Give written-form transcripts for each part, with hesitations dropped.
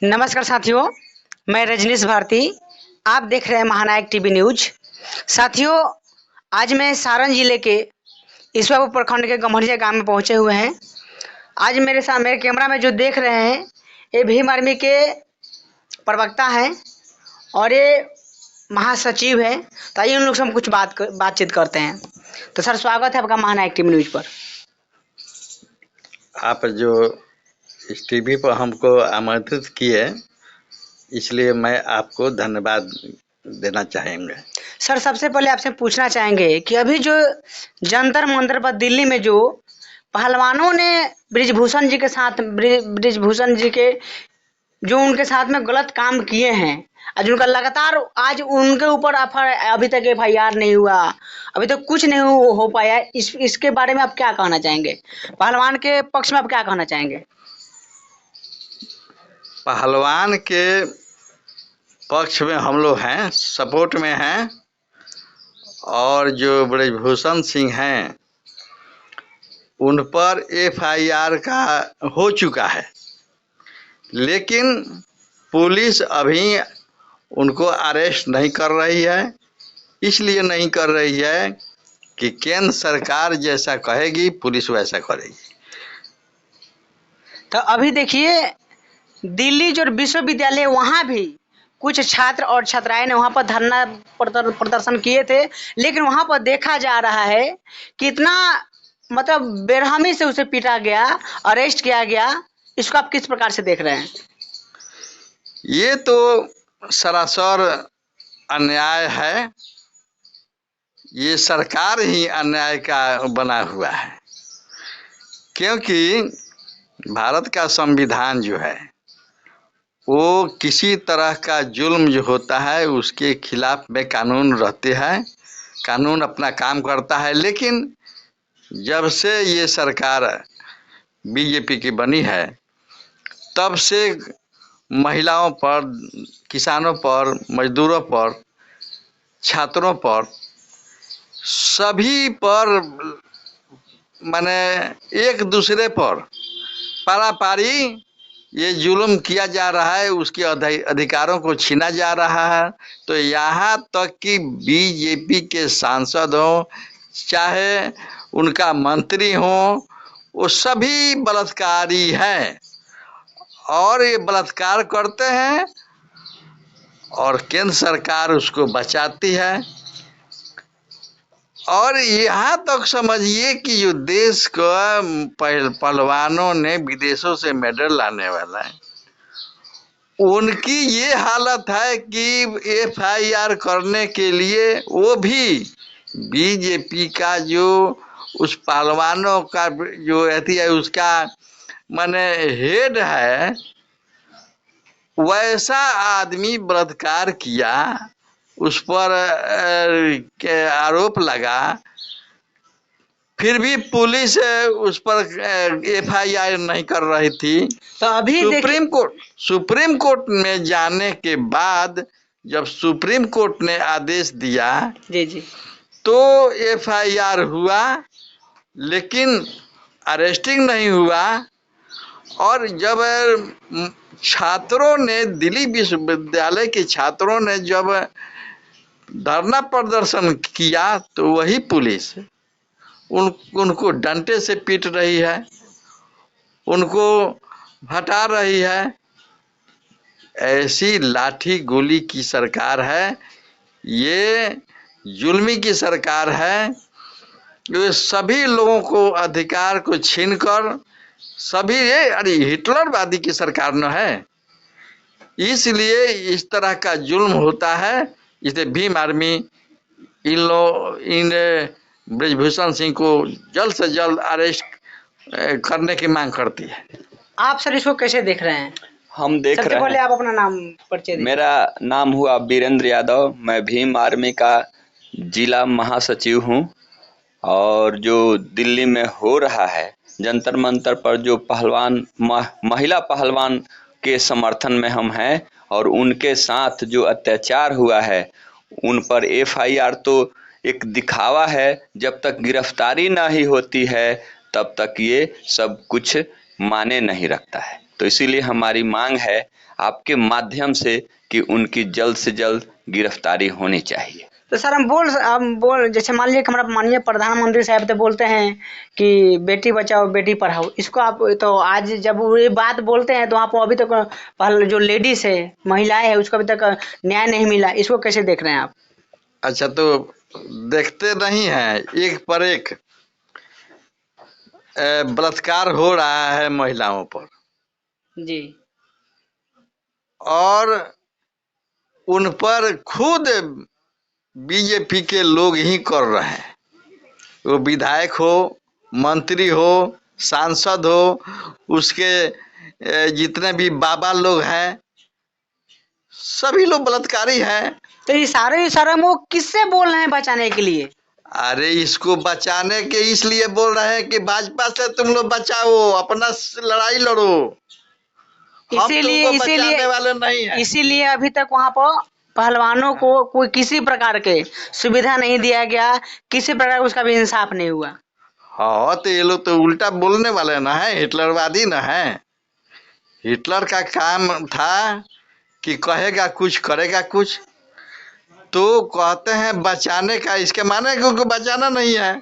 नमस्कार साथियों, मैं रजनीश भारती। आप देख रहे हैं महानायक टीवी न्यूज। साथियों, आज मैं सारण जिले के ईश्वरपुर प्रखंड के गम्हरिया गांव में पहुंचे हुए हैं। आज मेरे साथ मेरे कैमरा में जो देख रहे हैं ये भीम आर्मी के प्रवक्ता हैं और ये महासचिव है। तो आइए उन लोग से हम कुछ बातचीत करते हैं। तो सर, स्वागत है आपका महानायक टीवी न्यूज पर। आप जो इस टीवी पर हमको आमंत्रित किए, इसलिए मैं आपको धन्यवाद देना चाहेंगे। सर, सबसे पहले आपसे पूछना चाहेंगे कि अभी जो जंतर मंतर पर दिल्ली में जो पहलवानों ने ब्रिजभूषण जी के साथ ब्रिजभूषण जी के जो उनके साथ में गलत काम किए हैं, आज उनका लगातार आज उनके ऊपर अभी तक FIR नहीं हुआ, अभी तक कुछ नहीं हो पाया। इसके बारे में आप क्या कहना चाहेंगे? पहलवान के पक्ष में आप क्या कहना चाहेंगे? पहलवान के पक्ष में हम लोग हैं, सपोर्ट में हैं। और जो ब्रिजभूषण सिंह हैं उन पर FIR का हो चुका है, लेकिन पुलिस अभी उनको अरेस्ट नहीं कर रही है। इसलिए नहीं कर रही है कि केंद्र सरकार जैसा कहेगी पुलिस वैसा करेगी। तो अभी देखिए, दिल्ली जो विश्वविद्यालय वहाँ भी कुछ छात्र और छात्राएं ने वहाँ पर धरना प्रदर्शन किए थे, लेकिन वहाँ पर देखा जा रहा है कि इतना मतलब बेरहमी से उसे पीटा गया, अरेस्ट किया गया। इसको आप किस प्रकार से देख रहे हैं? ये तो सरासर अन्याय है। ये सरकार ही अन्याय का बना हुआ है, क्योंकि भारत का संविधान जो है वो किसी तरह का जुल्म जो होता है उसके खिलाफ में कानून रहते हैं, कानून अपना काम करता है। लेकिन जब से ये सरकार बीजेपी की बनी है तब से महिलाओं पर, किसानों पर, मजदूरों पर, छात्रों पर, सभी पर माने एक दूसरे पर पारापारी ये जुल्म किया जा रहा है, उसके अधिकारों को छीना जा रहा है। तो यहाँ तक कि बीजेपी के सांसद हों चाहे उनका मंत्री हों, वो सभी बलात्कारी हैं और ये बलात्कार करते हैं और केंद्र सरकार उसको बचाती है। और यहाँ तक समझिए कि जो देश को पहलवानों ने विदेशों से मेडल लाने वाला है, उनकी ये हालत है कि FIR करने के लिए वो भी बीजेपी का जो उस पहलवानों का जो रहती है उसका माने हेड है, वैसा आदमी बलात्कार किया, उस पर आरोप लगा, फिर भी पुलिस उस पर FIR नहीं कर रही थी। तो अभी सुप्रीम कोर्ट में जाने के बाद जब सुप्रीम कोर्ट ने आदेश दिया जी तो FIR हुआ, लेकिन अरेस्टिंग नहीं हुआ। और जब छात्रों ने, दिल्ली विश्वविद्यालय के छात्रों ने जब धरना प्रदर्शन किया तो वही पुलिस उनको डंडे से पीट रही है, उनको हटा रही है। ऐसी लाठी गोली की सरकार है, ये जुल्मी की सरकार है। ये सभी लोगों को अधिकार को छीनकर सभी, अरे हिटलरवादी की सरकार न है, इसलिए इस तरह का जुल्म होता है। इसलिए भीम आर्मी इन ब्रिजभूषण सिंह को जल्द से जल्द अरेस्ट करने की मांग करती है। आप सर इसको कैसे देख रहे हैं? हम देख रहे हैं। पहले आप अपना नाम परिचय दीजिए। मेरा नाम हुआ वीरेंद्र यादव, मैं भीम आर्मी का जिला महासचिव हूं। और जो दिल्ली में हो रहा है जंतर मंतर पर, जो पहलवान महिला पहलवान के समर्थन में हम हैं और उनके साथ जो अत्याचार हुआ है उन पर FIR तो एक दिखावा है। जब तक गिरफ्तारी नहीं होती है तब तक ये सब कुछ माने नहीं रखता है। तो इसीलिए हमारी मांग है आपके माध्यम से कि उनकी जल्द से जल्द गिरफ्तारी होनी चाहिए। तो सर हम बोल जैसे मान लीजिए कि हमारा माननीय प्रधानमंत्री साहब तो बोलते हैं कि बेटी बचाओ बेटी पढ़ाओ, इसको आप तो आज जब वो ये बात बोलते हैं तो आप अभी तक पहले जो लेडीज है महिलाएं है उसको अभी तक न्याय नहीं मिला, इसको कैसे देख रहे हैं आप? अच्छा, तो देखते नहीं हैं एक पर एक बलात्कार हो रहा है महिलाओं पर, जी, और उन पर खुद बीजेपी के लोग ही कर रहे हैं। वो विधायक हो, मंत्री हो, सांसद हो, उसके जितने भी बाबा लोग हैं सभी लोग बलात्कारी हैं। तो ये सारे वो किससे बोल रहे हैं बचाने के लिए? अरे इसको बचाने के इसलिए बोल रहे हैं कि भाजपा से तुम लोग बचाओ, अपना लड़ाई लड़ो, हम तुमको बचाने वाले नहीं हैं। इसीलिए अभी तक वहाँ पर पहलवानों को कोई किसी प्रकार के सुविधा नहीं दिया गया, किसी प्रकार उसका भी इंसाफ नहीं हुआ। हाँ, तो ये लोग तो उल्टा बोलने वाले ना है, हिटलरवादी ना है। हिटलर का काम था कि कहेगा कुछ करेगा कुछ, तो कहते हैं बचाने का, इसके माने क्योंकि बचाना नहीं है,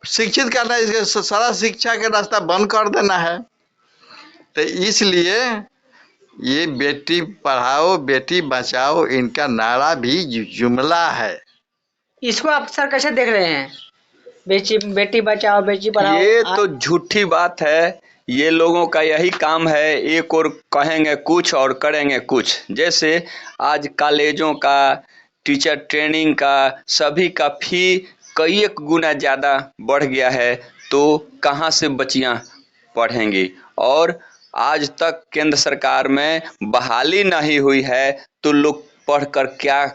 शिक्षित करना, इसके सारा शिक्षा के रास्ता बंद कर देना है। तो इसलिए ये बेटी पढ़ाओ बेटी बचाओ इनका नारा भी जुमला है। इसको आप सर कैसे देख रहे हैं? बेटी बचाओ बेटी पढ़ाओ, ये तो झूठी बात है। ये लोगों का यही काम है, एक और कहेंगे कुछ और करेंगे कुछ। जैसे आज कॉलेजों का, टीचर ट्रेनिंग का, सभी का फी कई एक गुना ज़्यादा बढ़ गया है, तो कहाँ से बच्चियाँ पढ़ेंगी? और आज तक केंद्र सरकार में बहाली नहीं हुई है, तो लोग पढ़कर क्या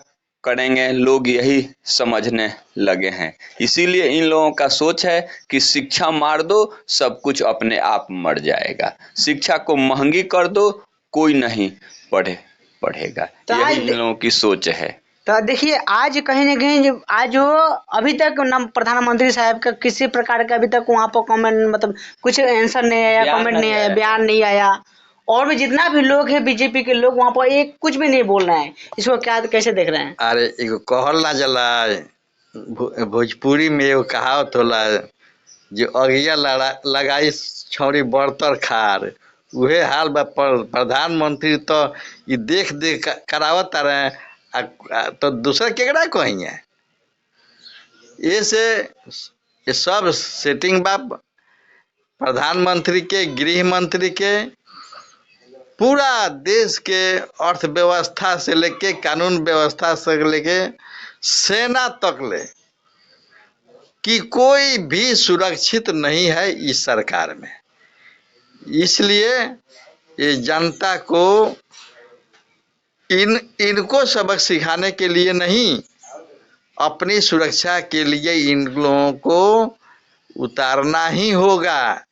करेंगे? लोग यही समझने लगे हैं। इसीलिए इन लोगों का सोच है कि शिक्षा मार दो, सब कुछ अपने आप मर जाएगा। शिक्षा को महंगी कर दो, कोई नहीं पढ़ेगा। तो यही इन लोगों की सोच है। तो देखिए आज कहीं ना कहीं आज वो अभी तक न प्रधानमंत्री साहब का किसी प्रकार का अभी तक वहाँ पर कमेंट मतलब कुछ आंसर नहीं आया, कमेंट नहीं आया, बयान नहीं आया, और भी जितना भी लोग हैं बीजेपी के लोग वहाँ पर एक कुछ भी नहीं बोल रहे हैं। इसको क्या कैसे देख रहे हैं? अरे एगो कहल ना जला, भोजपुरी में एगो कहावत होला, जो अगिया लगाई छौरी बर्तर खार, उहे हाल बा। प्रधानमंत्री तो ये देख देख करावत रहे, तो दूसरा केकरा कहिए? ये से ये सब सेटिंग बा प्रधानमंत्री के, गृह मंत्री के, पूरा देश के अर्थव्यवस्था से लेके, कानून व्यवस्था से लेके, सेना तक ले, कि कोई भी सुरक्षित नहीं है इस सरकार में। इसलिए ये जनता को इनको सबक सिखाने के लिए नहीं, अपनी सुरक्षा के लिए इन लोगों को उतारना ही होगा।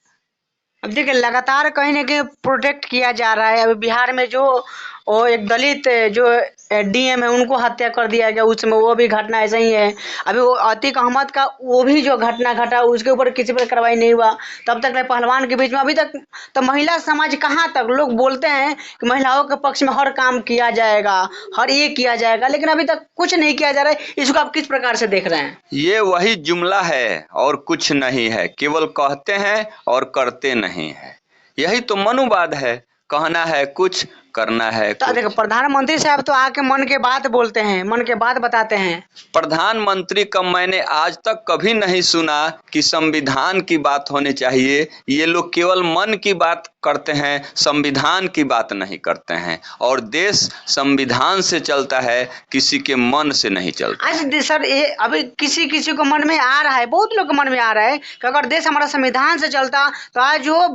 अब देखिए लगातार कहीं ना कहीं प्रोटेक्ट किया जा रहा है। अभी बिहार में जो वो एक दलित जो डीएम है उनको हत्या कर दिया गया, उसमें वो भी घटना ऐसा ही है। अभी वो अतीक अहमद का वो भी जो घटना घटा उसके ऊपर किसी पर कार्रवाई नहीं हुआ। तब तक पहलवान के बीच में अभी तक तो महिला समाज कहाँ तक, लोग बोलते हैं कि महिलाओं के पक्ष में हर काम किया जाएगा, हर ये किया जाएगा, लेकिन अभी तक कुछ नहीं किया जा रहा है। इसको आप किस प्रकार से देख रहे हैं? ये वही जुमला है और कुछ नहीं है, केवल कहते हैं और करते नहीं है। यही तो मनुवाद है, कहना है कुछ, करना है तो कुछ। देखो प्रधानमंत्री साहब तो आके मन के बात बोलते हैं, मन के बात बताते हैं। प्रधानमंत्री का मैंने आज तक कभी नहीं सुना कि संविधान की बात होनी चाहिए। ये लोग केवल मन की बात करते हैं, संविधान की बात नहीं करते हैं। और देश संविधान से चलता है, किसी के मन से नहीं चलता। आज सर ये अभी किसी किसी को मन में आ रहा है, बहुत लोग के मन में आ रहा है कि अगर देश हमारा संविधान से चलता तो आज जो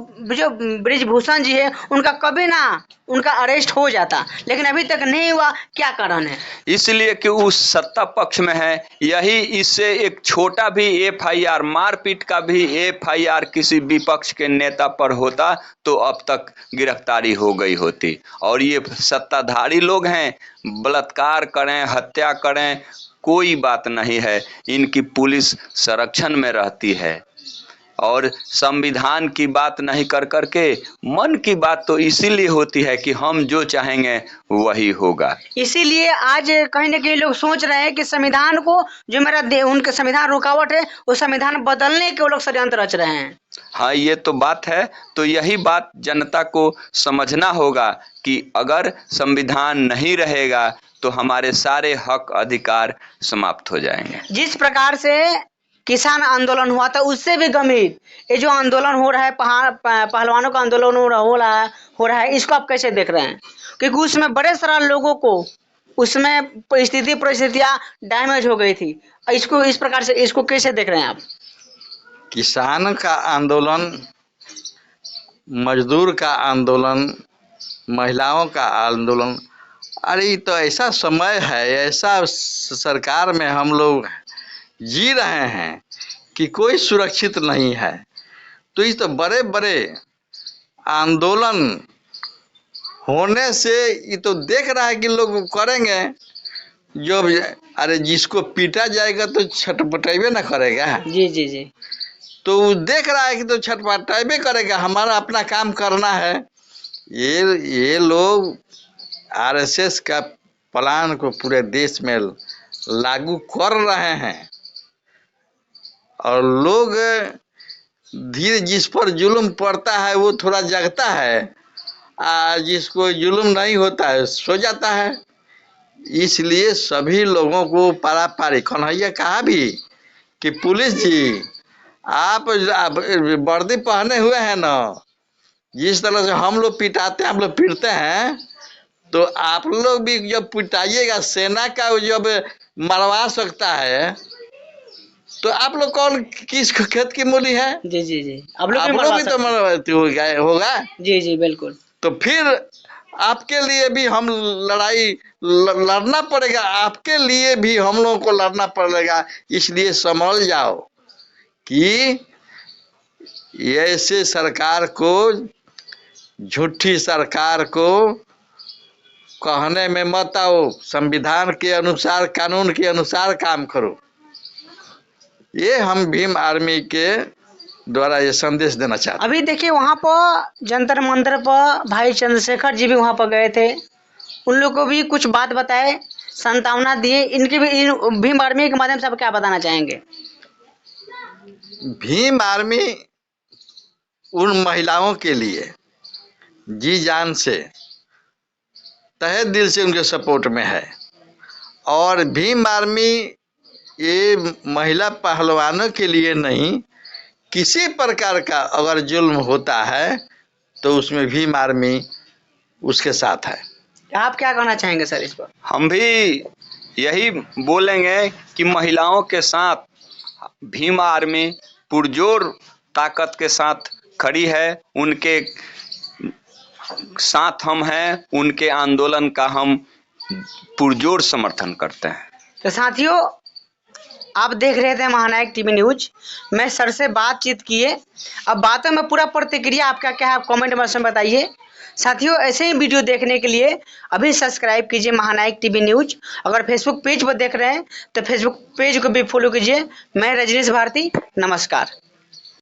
ब्रिजभूषण जी है उनका कभी ना उनका अरेस्ट हो जाता, लेकिन अभी तक नहीं हुआ। क्या कारण है? इसलिए कि उस सत्ता पक्ष में है। यही इससे एक छोटा भी एफआईआर, मारपीट का भी एफआईआर किसी विपक्ष के नेता पर होता तो अब तक गिरफ्तारी हो गई होती। और ये सत्ताधारी लोग हैं, बलात्कार करें, हत्या करें, कोई बात नहीं है। इनकी पुलिस संरक्षण में रहती है। और संविधान की बात नहीं कर करके मन की बात तो इसीलिए होती है कि हम जो चाहेंगे वही होगा। इसीलिए आज कहीं ना कहीं लोग सोच रहे हैं कि संविधान को जो उनके संविधान रुकावट है, वो संविधान बदलने के वो लोग षड्यंत्र रच रहे हैं। हाँ, ये तो बात है। तो यही बात जनता को समझना होगा कि अगर संविधान नहीं रहेगा तो हमारे सारे हक अधिकार समाप्त हो जाएंगे। जिस प्रकार से किसान आंदोलन हुआ था उससे भी गंभीर ये जो आंदोलन हो रहा है, पहलवानों का आंदोलन हो रहा है, इसको आप कैसे देख रहे हैं? क्योंकि उसमें बड़े सारा लोगों को उसमें परिस्थितियां डैमेज हो गई थी। इसको इस प्रकार से इसको कैसे देख रहे हैं आप? किसान का आंदोलन, मजदूर का आंदोलन, महिलाओं का आंदोलन, अरे ये तो ऐसा समय है, ऐसा सरकार में हम लोग जी रहे हैं कि कोई सुरक्षित नहीं है। तो ये तो बड़े बड़े आंदोलन होने से ये तो देख रहा है कि लोग करेंगे जो, अरे जिसको पीटा जाएगा तो छटपटाइबे ना करेगा। जी जी जी। तो वो देख रहा है कि तो छटपटाइबे करेगा, हमारा अपना काम करना है। ये लोग आरएसएस का प्लान को पूरे देश में लागू कर रहे हैं और लोग धीरे, जिस पर जुल्म पड़ता है वो थोड़ा जगता है, जिसको जुल्म नहीं होता है सो जाता है। इसलिए सभी लोगों को पारापारी, कन्हैया कहा भी कि पुलिस जी आप वर्दी पहने हुए हैं ना, जिस तरह से हम लोग पिटाते हैं, हम लोग पीटते हैं, तो आप लोग भी जब पिटाइएगा, सेना का जब मरवा सकता है तो आप लोग कौन किस खेत की मूली है? जी जी जी। आप लोग भी तो मरवाती होगा। जी जी बिल्कुल। तो फिर आपके लिए भी हम लड़ाई लड़ना पड़ेगा, आपके लिए भी हम लोगों को लड़ना पड़ेगा। इसलिए समझ जाओ कि ऐसे सरकार को, झूठी सरकार को कहने में मत आओ, संविधान के अनुसार, कानून के अनुसार काम करो। ये हम भीम आर्मी के द्वारा ये संदेश देना चाहते हैं। अभी देखिए वहाँ पर जंतर मंतर पर भाई चंद्रशेखर जी भी वहाँ पर गए थे, उन लोग को भी कुछ बात बताए, सांत्वना दिए। इनके भी भीम आर्मी के माध्यम से आप क्या बताना चाहेंगे? भीम आर्मी उन महिलाओं के लिए जी जान से, तहे दिल से उनके सपोर्ट में है। और भीम आर्मी ये महिला पहलवानों के लिए नहीं, किसी प्रकार का अगर जुल्म होता है तो उसमें भीम आर्मी उसके साथ है। आप क्या कहना चाहेंगे सर इस पर? हम भी यही बोलेंगे कि महिलाओं के साथ भीम आर्मी पुरजोर ताकत के साथ खड़ी है, उनके साथ हम हैं, उनके आंदोलन का हम पुरजोर समर्थन करते हैं। तो साथियों, आप देख रहे थे महानायक टीवी न्यूज। मैं सर से बातचीत किए, अब बातों में पूरा प्रतिक्रिया आपका क्या है कमेंट में बताइए। साथियों, ऐसे ही वीडियो देखने के लिए अभी सब्सक्राइब कीजिए महानायक टीवी न्यूज। अगर फेसबुक पेज पर देख रहे हैं तो फेसबुक पेज को भी फॉलो कीजिए। मैं रजनीश भारती, नमस्कार।